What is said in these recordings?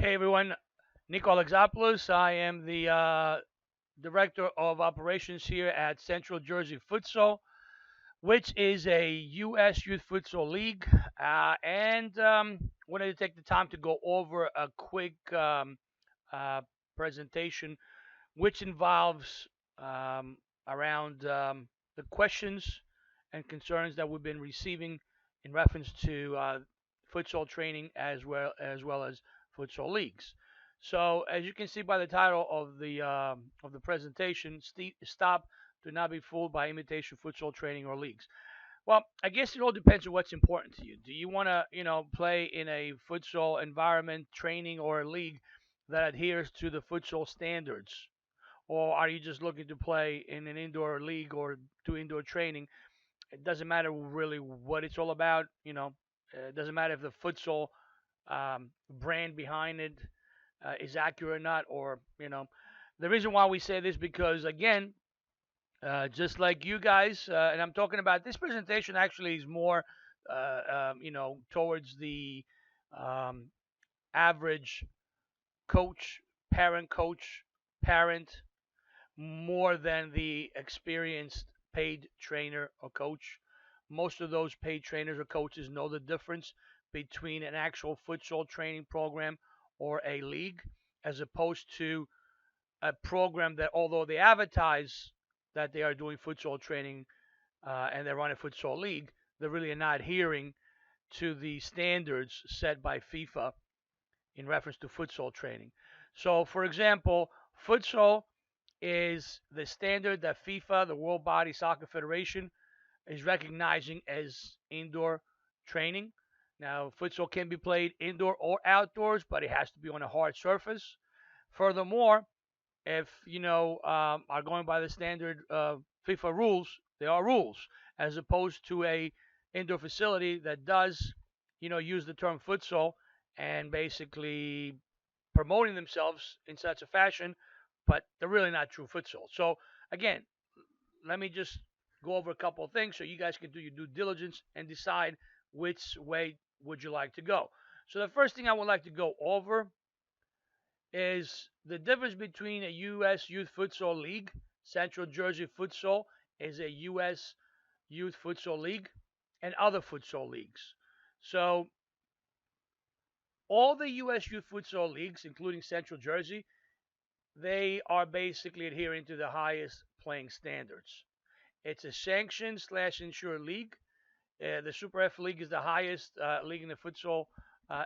Hey everyone, Nico Alexopoulos. I am the Director of Operations here at Central Jersey Futsal, which is a U.S. Youth Futsal League. And wanted to take the time to go over a quick uh, presentation, which involves around the questions and concerns that we've been receiving in reference to futsal training as well as futsal leagues. So, as you can see by the title of the presentation, stop. Do not be fooled by imitation futsal training or leagues. Well, I guess it all depends on what's important to you. Do you want to, play in a futsal environment, training, or a league that adheres to the futsal standards? Or are you just looking to play in an indoor league or do indoor training? It doesn't matter really what it's all about. It doesn't matter if the futsal brand behind it is accurate or not. Or the reason why we say this because again, just like you guys, and I'm talking about this presentation actually is more, towards the um, average coach, coach, parent, more than the experienced paid trainer or coach. Most of those paid trainers or coaches know the difference between an actual futsal training program or a league, as opposed to a program that, although they advertise that they are doing futsal training and they run a futsal league, they're really not adhering to the standards set by FIFA in reference to futsal training. So, for example, futsal is the standard that FIFA, the World Body Soccer Federation, is recognizing as indoor training. Now, futsal can be played indoor or outdoors, but it has to be on a hard surface. Furthermore, if are going by the standard FIFA rules, they are rules, as opposed to a indoor facility that does, use the term futsal and basically promoting themselves in such a fashion, but they're really not true futsal. So again, let me just go over a couple of things so you guys can do your due diligence and decide which way would you like to go. So the first thing I would like to go over is the difference between a U.S. Youth Futsal League. Central Jersey Futsal is a U.S. Youth Futsal League and other futsal leagues. So all the U.S. Youth Futsal leagues, including Central Jersey, they are basically adhering to the highest playing standards. It's a sanctioned slash insured league. The Super F League is the highest league in the futsal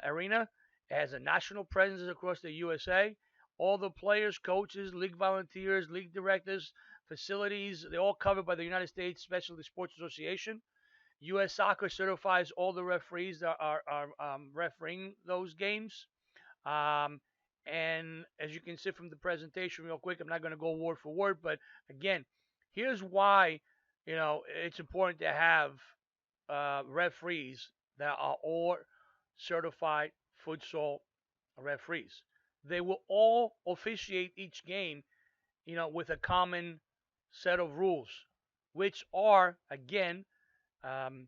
arena. It has a national presence across the USA. All the players, coaches, league volunteers, league directors, facilities, they're all covered by the United States Specialty Sports Association. U.S. Soccer certifies all the referees that are refereeing those games. Um, and as you can see from the presentation, real quick, I'm not going to go word for word, but again, here's why it's important to have referees that are all certified futsal referees. They will all officiate each game, with a common set of rules, which are again um,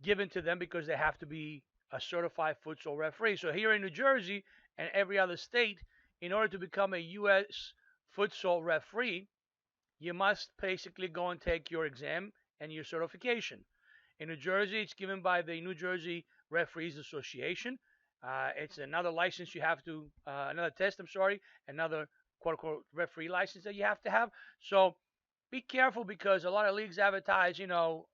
given to them because they have to be a certified futsal referee. So here in New Jersey and every other state, in order to become a U.S. futsal referee, you must basically go and take your exam and your certification. In New Jersey, it's given by the New Jersey Referees Association. It's another license you have to, another test, I'm sorry, another quote unquote referee license that you have to have. So be careful because a lot of leagues advertise,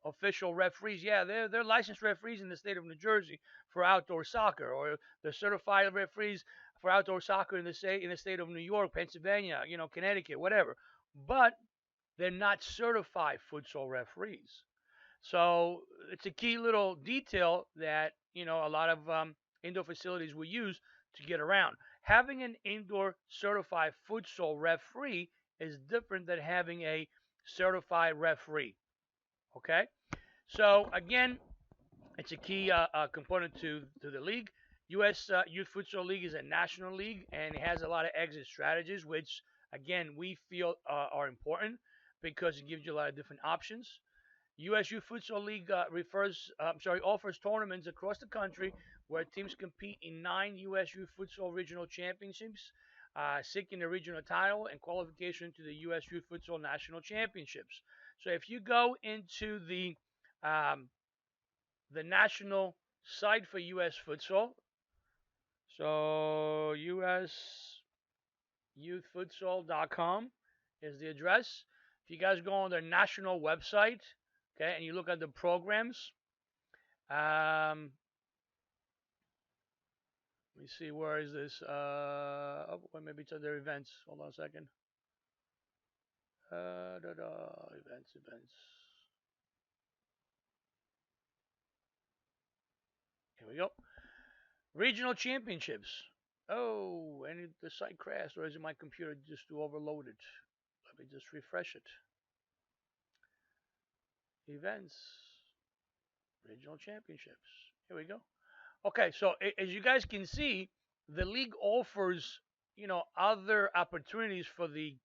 official referees. Yeah, they're licensed referees in the state of New Jersey for outdoor soccer, or they're certified referees for outdoor soccer in the state of New York, Pennsylvania, Connecticut, whatever. But they're not certified futsal referees. So it's a key little detail that a lot of indoor facilities will use to get around. Having an indoor certified futsal referee is different than having a certified referee. Okay, so again, it's a key component to the league. U.S. Youth Futsal League is a national league and it has a lot of exit strategies, which again we feel are important because it gives you a lot of different options. USU Futsal League offers tournaments across the country where teams compete in 9 U.S. Youth Futsal Regional Championships, seeking the regional title and qualification to the U.S. Youth Futsal National Championships. So if you go into um, the national site for U.S. Futsal, so usyouthfutsal.com is the address. If you guys go on their national website, okay, and you look at the programs, let me see, where is this? Oh, well, maybe it's their events. Hold on a second. Events. Here we go. Regional championships. Oh, and the site crashed, or is it my computer just too overloaded? Let me just refresh it. Events, regional championships. Here we go. Okay, so as you guys can see, the league offers, other opportunities for the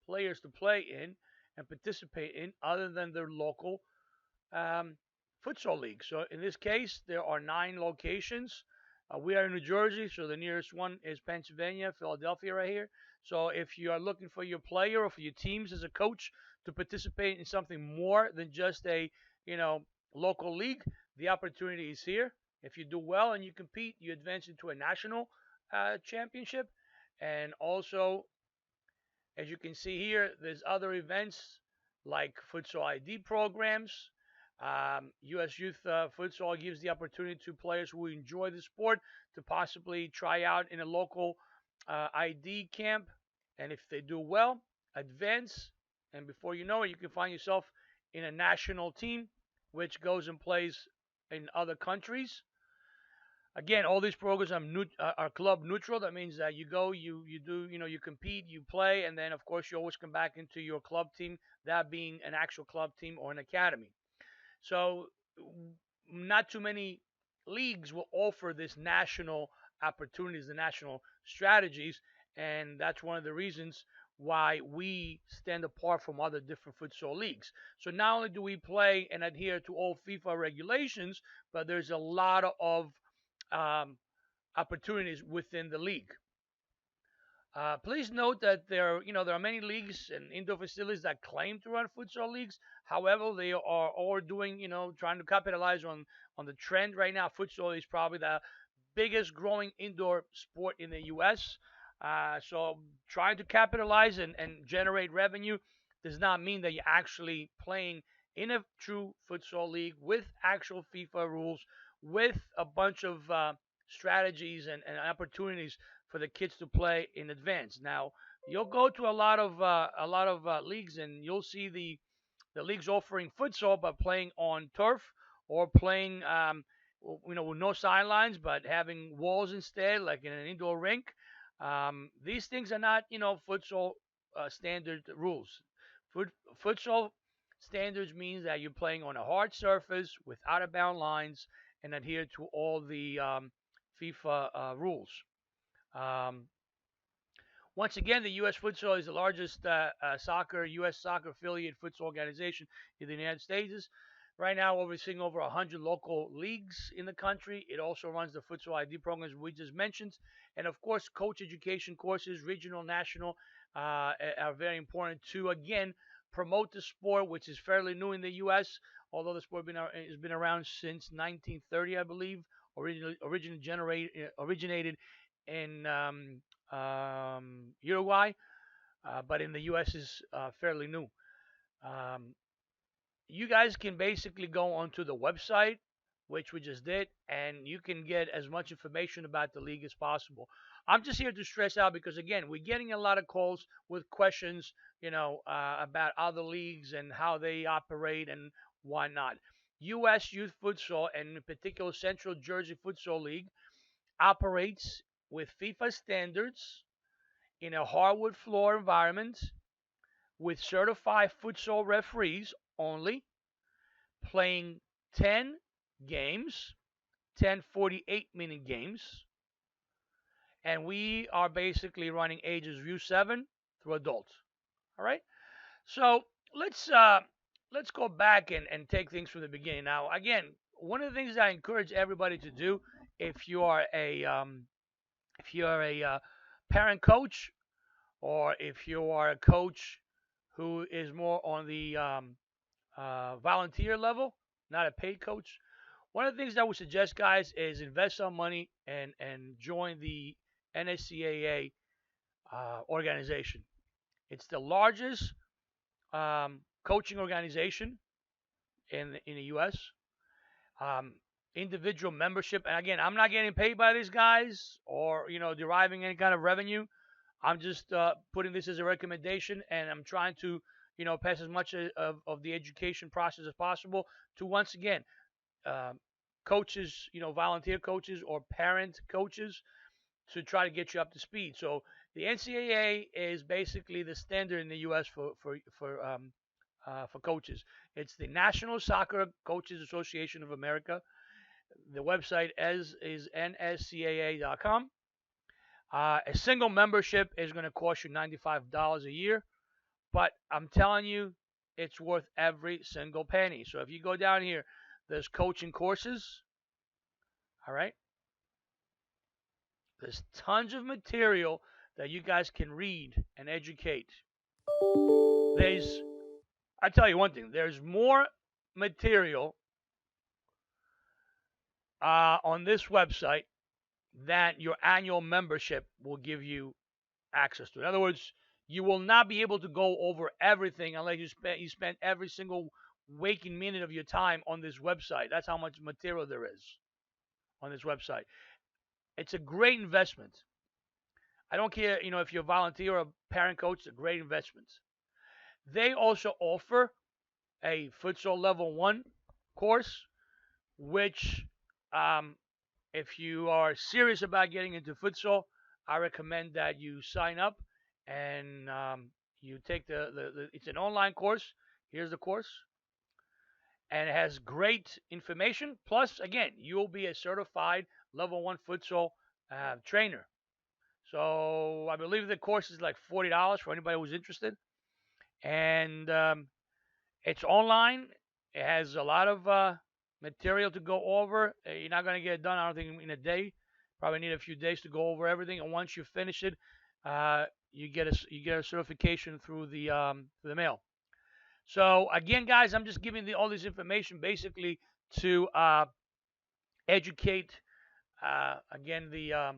players to play in and participate in other than their local um, futsal league. So in this case, there are 9 locations. We are in New Jersey, so the nearest one is Pennsylvania, Philadelphia, right here. So if you are looking for your player or for your teams as a coach to participate in something more than just a, you know, local league, the opportunity is here. If you do well and you compete, you advance into a national championship, and also as you can see here, there's other events like futsal ID programs. U.S. Youth Futsal gives the opportunity to players who enjoy the sport to possibly try out in a local ID camp. And if they do well, advance. And before you know it, you can find yourself in a national team, which goes and plays in other countries. Again, all these programs are club neutral. That means that you go, you do, you compete, you play, and then of course you always come back into your club team. That being an actual club team or an academy. So, not too many leagues will offer this national opportunities, the national strategies, and that's one of the reasons why we stand apart from other different futsal leagues. So not only do we play and adhere to all FIFA regulations, but there's a lot of um, opportunities within the league. Please note that there are many leagues and indoor facilities that claim to run futsal leagues. However, they are all doing, trying to capitalize on the trend right now. Futsal is probably the biggest growing indoor sport in the U.S. So trying to capitalize and generate revenue does not mean that you're actually playing in a true futsal league with actual FIFA rules, with a bunch of strategies and opportunities for the kids to play in advance. Now, you'll go to a lot of leagues and you'll see the leagues offering futsal but playing on turf or playing with no sidelines but having walls instead, like in an indoor rink. These things are not futsal standard rules. Fut, Futsal standards means that you're playing on a hard surface with out of bound lines and adhere to all the FIFA rules. Um, Once again, the U.S. Futsal is the largest U.S. soccer affiliate futsal organization in the United States. Right now, overseeing over 100 local leagues in the country. It also runs the futsal ID programs we just mentioned. And of course, coach education courses, regional, national, are very important to, again, promote the sport, which is fairly new in the U.S., although the sport has been around since 1930, I believe. Originated in Uruguay, but in the U.S. is fairly new. Um, you guys can basically go onto the website, which we just did, and you can get as much information about the league as possible. I'm just here to stress out because again, we're getting a lot of calls with questions, about other leagues and how they operate and why not. U.S. Youth Futsal, and in particular Central Jersey Futsal League, operates with FIFA standards in a hardwood floor environment with certified futsal referees only, playing 10 games, 10 48-minute games, and we are basically running ages U7 through adults. All right, so let's uh, let's go back and take things from the beginning. Now, again, one of the things that I encourage everybody to do if you are a parent coach, or if you are a coach who is more on the volunteer level, not a paid coach. One of the things that I would suggest, guys, is invest some money and join the NSCAA organization. It's the largest coaching organization in the U.S. Um, Individual membership, and again, I'm not getting paid by these guys or deriving any kind of revenue. I'm just putting this as a recommendation, and I'm trying to pass as much of the education process as possible to, once again, um, coaches, volunteer coaches or parent coaches, to try to get you up to speed. So the NCAA is basically the standard in the U.S. for coaches. It's the National Soccer Coaches Association of America. The website is nscaa.com. A single membership is going to cost you $95 a year, but I'm telling you, it's worth every single penny. So if you go down here, there's coaching courses. All right. There's tons of material that you guys can read and educate. I tell you one thing, there's more material on this website than your annual membership will give you access to. In other words, you will not be able to go over everything unless you spend every single waking minute of your time on this website. That's how much material there is on this website. It's a great investment. I don't care, if you're a volunteer or a parent coach, it's a great investment. They also offer a futsal level 1 course, which, um, if you are serious about getting into futsal, I recommend that you sign up and you take it's an online course. Here's the course. And it has great information. Plus, again, you'll be a certified level 1 futsal trainer. So I believe the course is like $40 for anybody who's interested. And it's online. It has a lot of material to go over. You're not going to get it done, I don't think, in a day. Probably need a few days to go over everything. And once you finish it, you get a certification through the mail. So again, guys, I'm just giving all this information basically to educate again the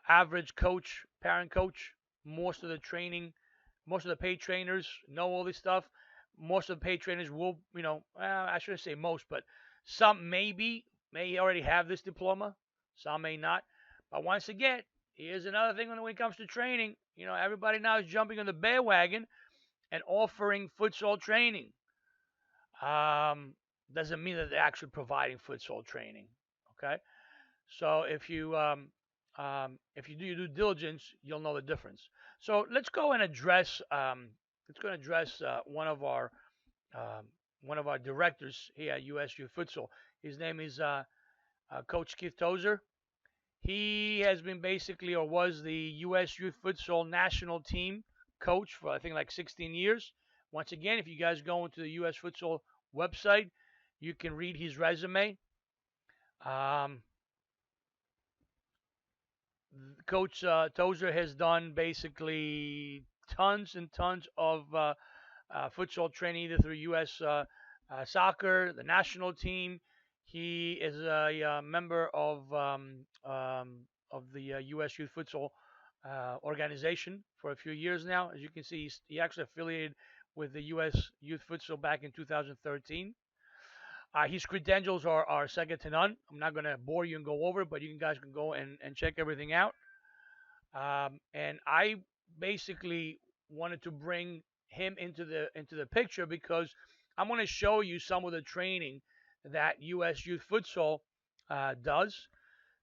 average coach, parent coach. Most of the training, most of the paid trainers know all this stuff. Most of the paid trainers will, I shouldn't say most, but some may already have this diploma. Some may not. But once again, here's another thing when it comes to training. Everybody now is jumping on the bandwagon and offering futsal training. Doesn't mean that they're actually providing futsal training. Okay, so if you do your due diligence, you'll know the difference. So let's go and address um, one of our directors here at USU Futsal. His name is Coach Keith Tozer. He has been basically, or was, the U.S. Youth Futsal national team coach for, I think, like 16 years. Once again, if you guys go into the U.S. Futsal website, you can read his resume. Um, Coach Tozer has done basically tons and tons of futsal training, either through U.S. Soccer, the national team. He is a member of the U.S. Youth Futsal organization for a few years now. As you can see, he actually affiliated with the U.S. Youth Futsal back in 2013. His credentials are second to none. I'm not going to bore you and go over it, but you guys can go and check everything out. And I basically wanted to bring him into the picture because I'm going to show you some of the training that U.S. Youth Futsal does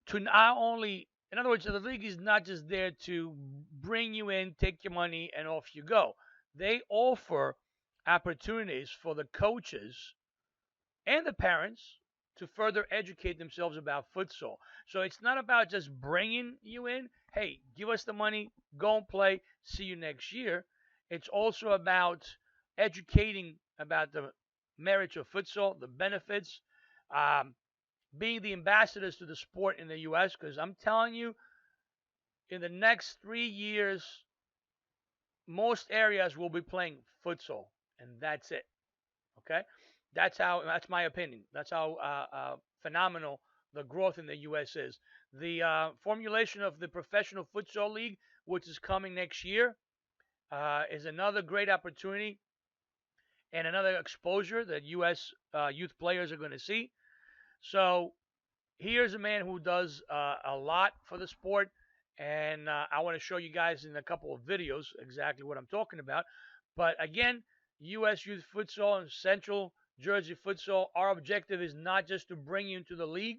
to not only, in other words, the league is not just there to bring you in, take your money, and off you go. They offer opportunities for the coaches and the parents to further educate themselves about futsal. So it's not about just bringing you in. Hey, give us the money, go and play, see you next year. It's also about educating about the merits of futsal, the benefits, um, being the ambassadors to the sport in the U.S. Because I'm telling you, in the next 3 years, most areas will be playing futsal, and that's it. Okay, that's how. That's my opinion. That's how phenomenal the growth in the U.S. is. The formulation of the professional futsal league, which is coming next year, is another great opportunity and another exposure that U.S. Youth players are going to see. So here's a man who does a lot for the sport, and I want to show you guys in a couple of videos exactly what I'm talking about. But again, U.S. Youth Futsal and Central Jersey Futsal, our objective is not just to bring you into the league,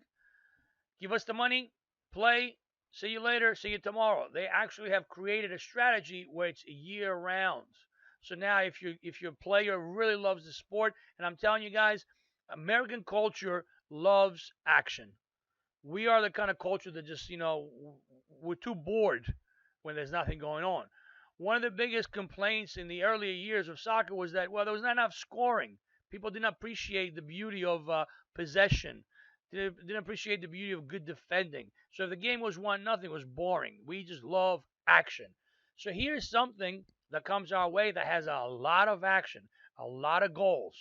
give us the money, play, see you later, see you tomorrow. They actually have created a strategy where it's year round. So now if your player really loves the sport, and I'm telling you guys, American culture loves action. We are the kind of culture that just, we're too bored when there's nothing going on. One of the biggest complaints in the earlier years of soccer was that, well, there was not enough scoring. People didn't appreciate the beauty of possession. Didn't appreciate the beauty of good defending. So if the game was 1-0, it was boring. We just love action. So here's something that comes our way that has a lot of action, a lot of goals.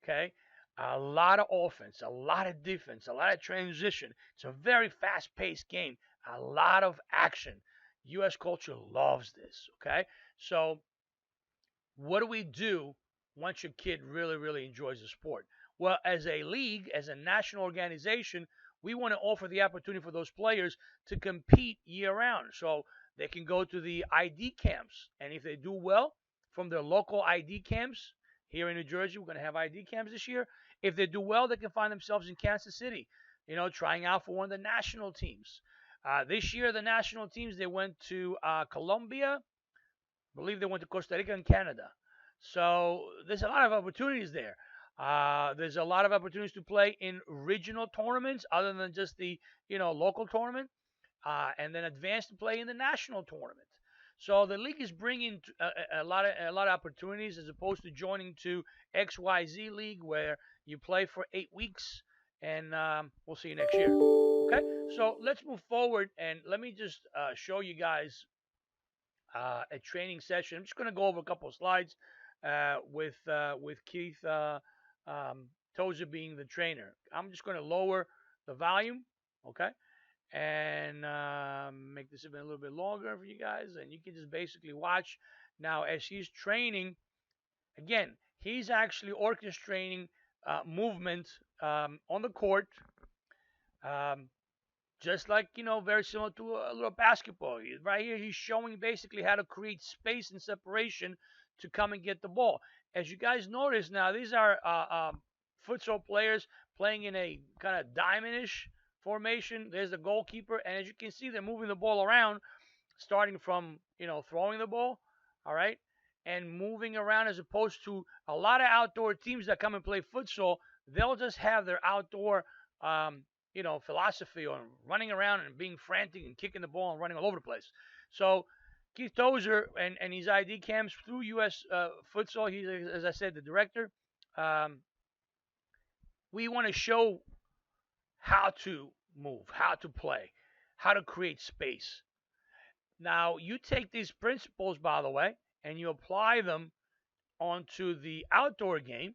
Okay, a lot of offense, a lot of defense, a lot of transition. It's a very fast paced game, a lot of action. U.S. culture loves this. Okay, so what do we do once your kid really, really enjoys the sport? Well, as a league, as a national organization, we want to offer the opportunity for those players to compete year round. So they can go to the ID camps. And if they do well from their local ID camps, here in New Jersey, we're going to have ID camps this year. If they do well, they can find themselves in Kansas City, trying out for one of the national teams. This year, the national teams, they went to Colombia, I believe they went to Costa Rica and Canada. So there's a lot of opportunities there. There's a lot of opportunities to play in regional tournaments other than just the local tournament, and then advance to play in the national tournament. So the league is bringing a lot of opportunities as opposed to joining to XYZ league where you play for 8 weeks and we'll see you next year. Okay, so let's move forward and let me just show you guys a training session. I'm just going to go over a couple of slides with Keith Tozer being the trainer. I'm just going to lower the volume, okay, and make this a little bit longer for you guys, and you can just basically watch now as he's training. Again, he's actually orchestrating movement on the court. Um, just like very similar to a little basketball. Right here, he's showing basically how to create space and separation to come and get the ball. As you guys notice now, these are futsal players playing in a kind of diamondish formation. There's the goalkeeper, and as you can see, they're moving the ball around, starting from throwing the ball, all right, and moving around as opposed to a lot of outdoor teams that come and play futsal. They'll just have their outdoor philosophy on running around and being frantic and kicking the ball and running all over the place. So Keith Tozer and his ID camps through U.S. Futsal, he's, as I said, the director. Um, we want to show how to move, how to play, how to create space. Now, you take these principles, by the way, and you apply them onto the outdoor game,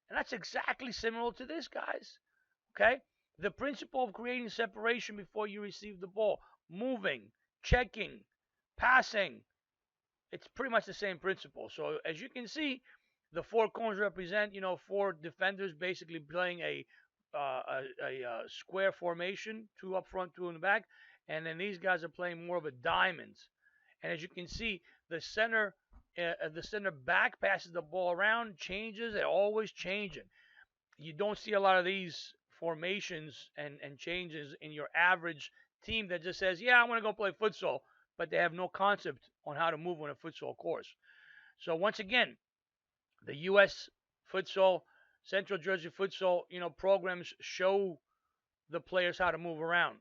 and that's exactly similar to this, guys. Okay? The principle of creating separation before you receive the ball, moving, checking, passing, it's pretty much the same principle. So as you can see, the four cones represent, four defenders basically playing a square formation, two up front, two in the back, and then these guys are playing more of a diamond. And as you can see, the center back passes the ball around, changes, they're always changing. You don't see a lot of these formations and changes in your average team that just says, yeah, I want to go play futsal, but they have no concept on how to move on a futsal course. So once again, the U.S. futsal, Central Jersey futsal, programs show the players how to move around.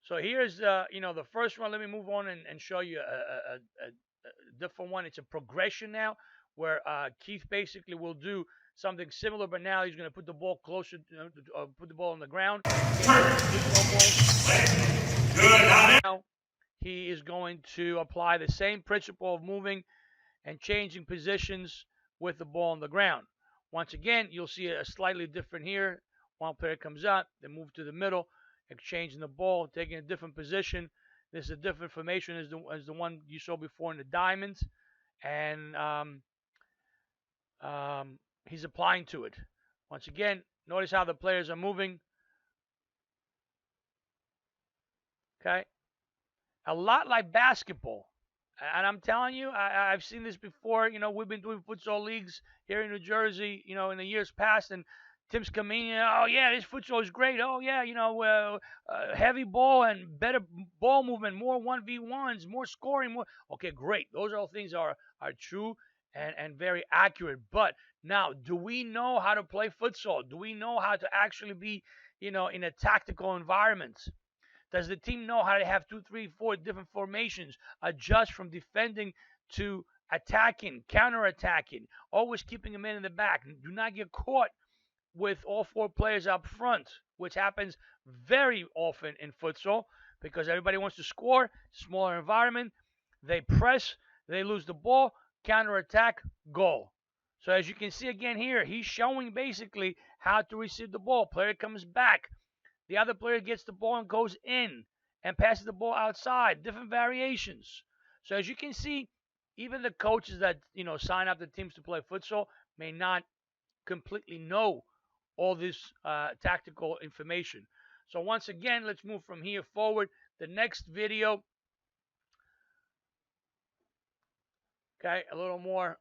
So here's the first one. Let me move on and show you a different one. It's a progression now where Keith basically will do something similar, but now he's going to put the ball closer, put the ball on the ground. Now he is going to apply the same principle of moving and changing positions with the ball on the ground. Once again, you'll see a slightly different here. One player comes out, they move to the middle, exchanging the ball, taking a different position. This is a different formation as the one you saw before in the diamonds, and he's applying to it. Once again, notice how the players are moving. Okay, a lot like basketball. And I'm telling you, I've seen this before. We've been doing futsal leagues here in New Jersey, in the years past. And Tim's coming in, oh, yeah, this futsal is great. Oh, yeah, heavy ball and better ball movement, more 1v1s, more scoring. More. Okay, great. Those all things are true and very accurate. But now, do we know how to play futsal? Do we know how to actually be, in a tactical environment? Does the team know how to have 2, 3, 4 different formations, adjust from defending to attacking, counter-attacking, always keeping a man in the back? Do not get caught with all 4 players up front, which happens very often in futsal because everybody wants to score, smaller environment. They press, they lose the ball, counter-attack, goal. So as you can see again here, he's showing basically how to receive the ball. Player comes back. The other player gets the ball and goes in and passes the ball outside. Different variations. So as you can see, even the coaches that sign up the teams to play futsal may not completely know all this tactical information. So once again, let's move from here forward. The next video, okay, a little more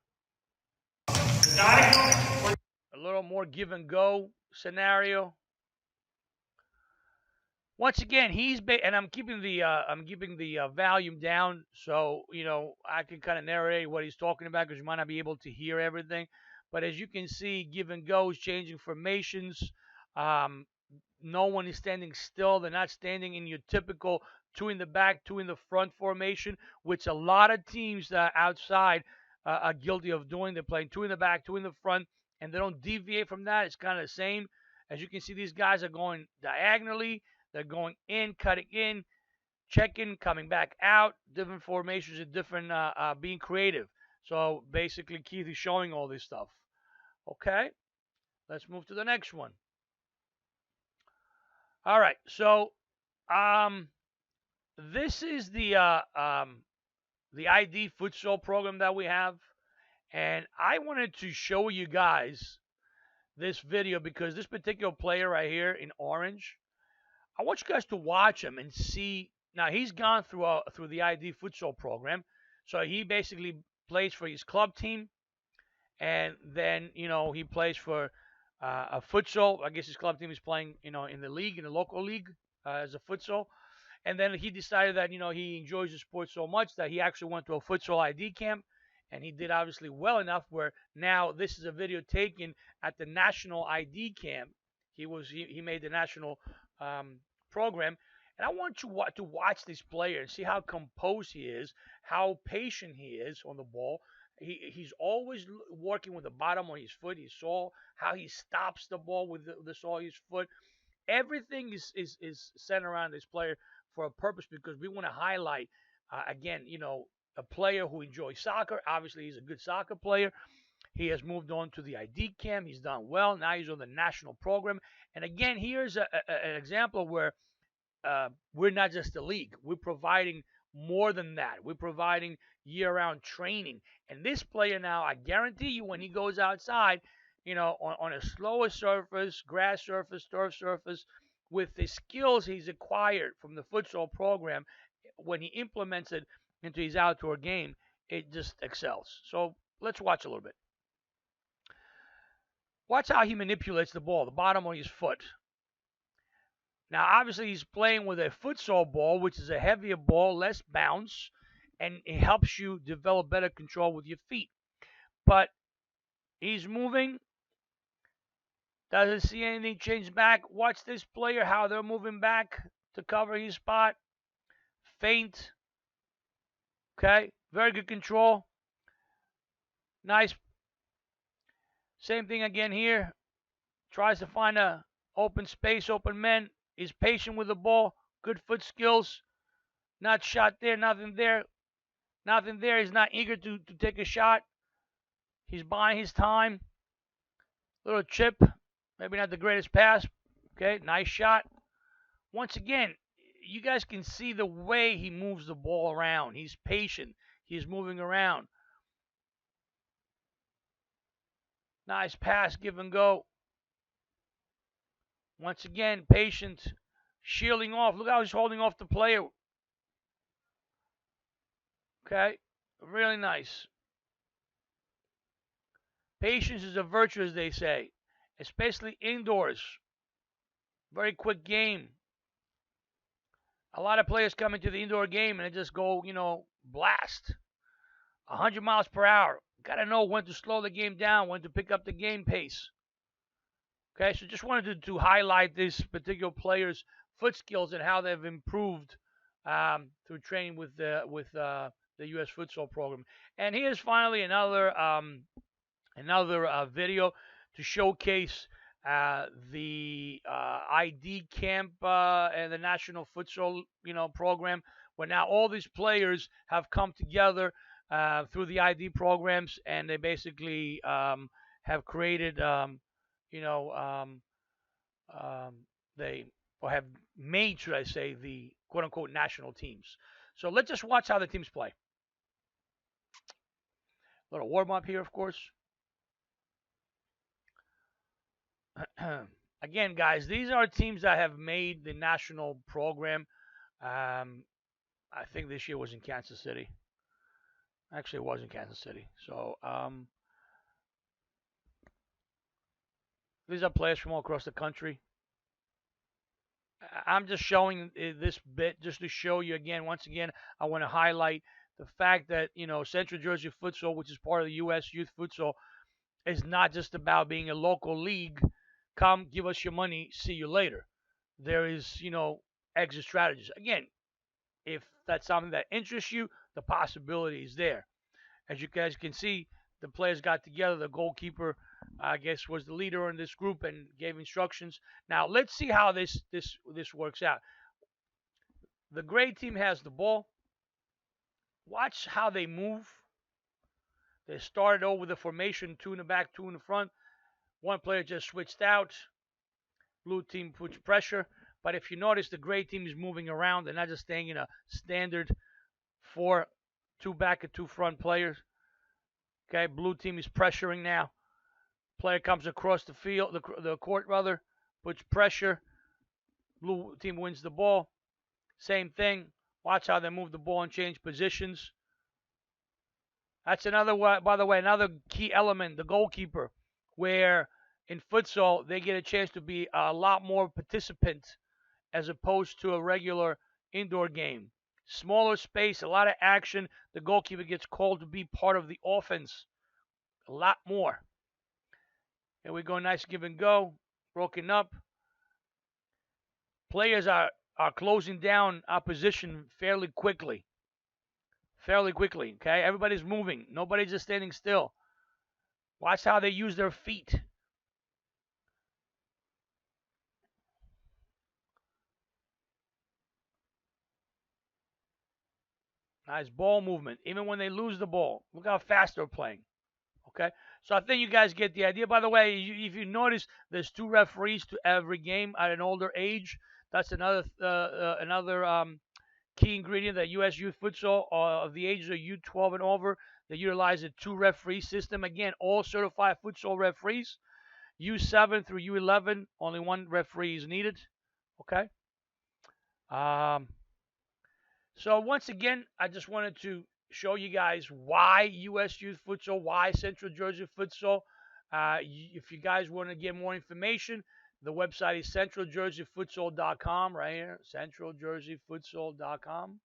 give and go scenario. Once again, and I'm keeping the volume down, so I can kind of narrate what he's talking about because you might not be able to hear everything. But as you can see, give and go is changing formations. No one is standing still. They're not standing in your typical 2 in the back, 2 in the front formation, which a lot of teams outside are guilty of doing. They're playing 2 in the back, 2 in the front, and they don't deviate from that. It's kind of the same. As you can see, these guys are going diagonally. They're going in, cutting in, checking, coming back out. Different formations and different being creative. So basically, Keith is showing all this stuff. Okay, let's move to the next one. All right, so this is the ID futsal program that we have, and I wanted to show you guys this video because this particular player right here in orange, I want you guys to watch him and see. Now he's gone through the ID futsal program, so he basically plays for his club team, and then he plays for a futsal. I guess his club team is playing in the league, in the local league as a futsal, and then he decided that he enjoys the sport so much that he actually went to a futsal ID camp, and he did obviously well enough where now this is a video taken at the national ID camp. He made the national program. And I want you to watch this player and see how composed he is, how patient he is on the ball. He's always working with the bottom of his foot. He saw how he stops the ball with the sole of his foot. Everything is centered around this player for a purpose because we want to highlight, again, a player who enjoys soccer. Obviously, he's a good soccer player. He has moved on to the ID camp. He's done well. Now he's on the national program. And again, here's an example where we're not just a league. We're providing more than that. We're providing year-round training. And this player now, I guarantee you, when he goes outside, on a slower surface, grass surface, turf surface, with the skills he's acquired from the futsal program, when he implements it into his outdoor game, it just excels. So let's watch a little bit. Watch how he manipulates the ball, the bottom of his foot. Now, obviously, he's playing with a futsal ball, which is a heavier ball, less bounce, and it helps you develop better control with your feet. But he's moving, doesn't see anything change back. Watch this player, how they're moving back to cover his spot. Feint. Okay, very good control. Nice. Same thing again here. Tries to find a open space, open men. Is patient with the ball. Good foot skills. Not shot there. Nothing there. Nothing there. He's not eager to take a shot. He's buying his time. Little chip. Maybe not the greatest pass. Okay, nice shot. Once again, you guys can see the way he moves the ball around. He's patient. He's moving around. Nice pass, give and go. Once again, patient, shielding off. Look how he's holding off the player. Okay, really nice. Patience is a virtue, as they say, especially indoors. Very quick game. A lot of players come into the indoor game and they just go, blast. 100 miles per hour. Got to know when to slow the game down, when to pick up the game pace. Okay, so just wanted to highlight this particular player's foot skills and how they've improved through training with the U.S. Futsal Program. And here's finally another video to showcase the ID camp and the National Futsal program, where now all these players have come together through the ID programs, and they basically have created you know they or have made, should I say, the quote unquote national teams. So let's just watch how the teams play. A little warm up here, of course. Again, guys, these are teams that have made the national program. I think this year was in Kansas City. Actually, it was in Kansas City. So these are players from all across the country. I'm just showing this bit just to show you again. Once again, I want to highlight the fact that Central Jersey Futsal, which is part of the U.S. Youth Futsal, is not just about being a local league. Come, give us your money, see you later. There is, exit strategies. Again, if that's something that interests you, the possibility is there. As you guys can see, the players got together. The goalkeeper, I guess, was the leader in this group and gave instructions. Now let's see how this works out. The gray team has the ball. Watch how they move. They started over the formation, 2 in the back, 2 in the front. One player just switched out. Blue team puts pressure. But if you notice, the gray team is moving around. They're not just staying in a standard 4, 2 back and 2 front players. Okay, blue team is pressuring now. Player comes across the field, the court rather, puts pressure. Blue team wins the ball. Same thing. Watch how they move the ball and change positions. That's another, by the way, another key element, the goalkeeper, where in futsal they get a chance to be a lot more participant as opposed to a regular indoor game. Smaller space, a lot of action. The goalkeeper gets called to be part of the offense a lot more. Here we go, nice give and go, broken up. Players are closing down opposition fairly quickly. Okay? Everybody's moving. Nobody's just standing still. Watch how they use their feet. Nice ball movement. Even when they lose the ball, look how fast they're playing. Okay? So I think you guys get the idea. By the way, if you notice, there's 2 referees to every game at an older age. That's another key ingredient that U.S. Youth Futsal of the ages of U12 and over. They utilize a 2 referee system. Again, all certified futsal referees. U7 through U11, only 1 referee is needed. Okay. So once again, I just wanted to show you guys why U.S. Youth Futsal, why Central Jersey Futsal. If you guys want to get more information, the website is centraljerseyfutsal.com right here, centraljerseyfutsal.com.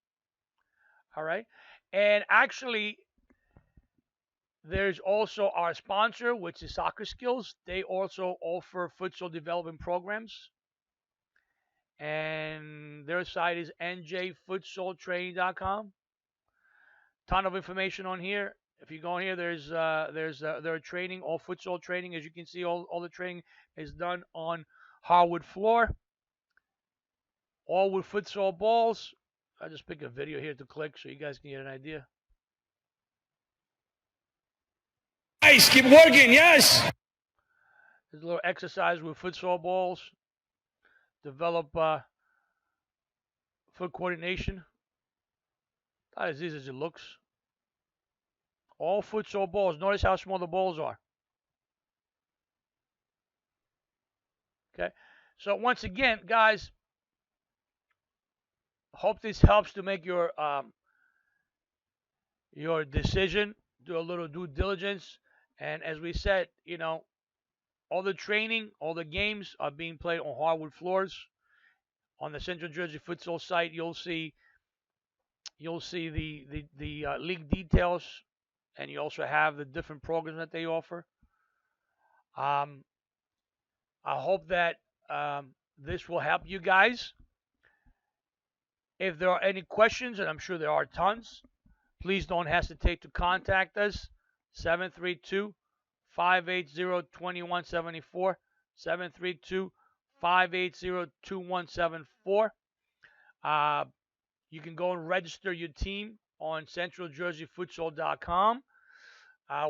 All right. And actually, there's also our sponsor, which is Soccer Skills. They also offer futsal development programs. And their site is njfutsaltraining.com. Ton of information on here. If you go in here, their training, all futsal training. As you can see, all the training is done on hardwood floor, all with futsal balls. I just pick a video here to click so you guys can get an idea. Nice, keep working, yes. There's a little exercise with futsal balls. Develop foot coordination. Not as easy as it looks. All futsal balls. Notice how small the balls are. Okay. So once again, guys, hope this helps to make your decision. Do a little due diligence, and as we said, all the training, all the games are being played on hardwood floors. On the Central Jersey Futsal site, you'll see the league details, and you also have the different programs that they offer. Um, I hope that this will help you guys. If there are any questions, and I'm sure there are tons, please don't hesitate to contact us. 732 580 2174. 732 580 2174. You can go and register your team on centraljerseyfutsal.com.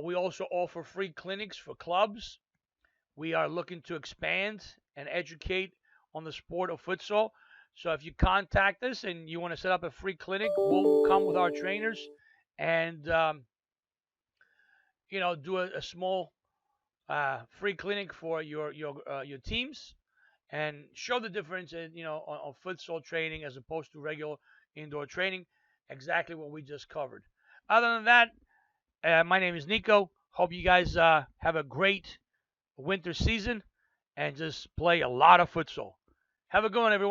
We also offer free clinics for clubs. We are looking to expand and educate on the sport of futsal. So if you contact us and you want to set up a free clinic, we'll come with our trainers and do a small free clinic for your teams and show the difference in on futsal training as opposed to regular indoor training. Exactly what we just covered. Other than that, my name is Nico. Hope you guys have a great winter season and just play a lot of futsal. Have a good one, everyone.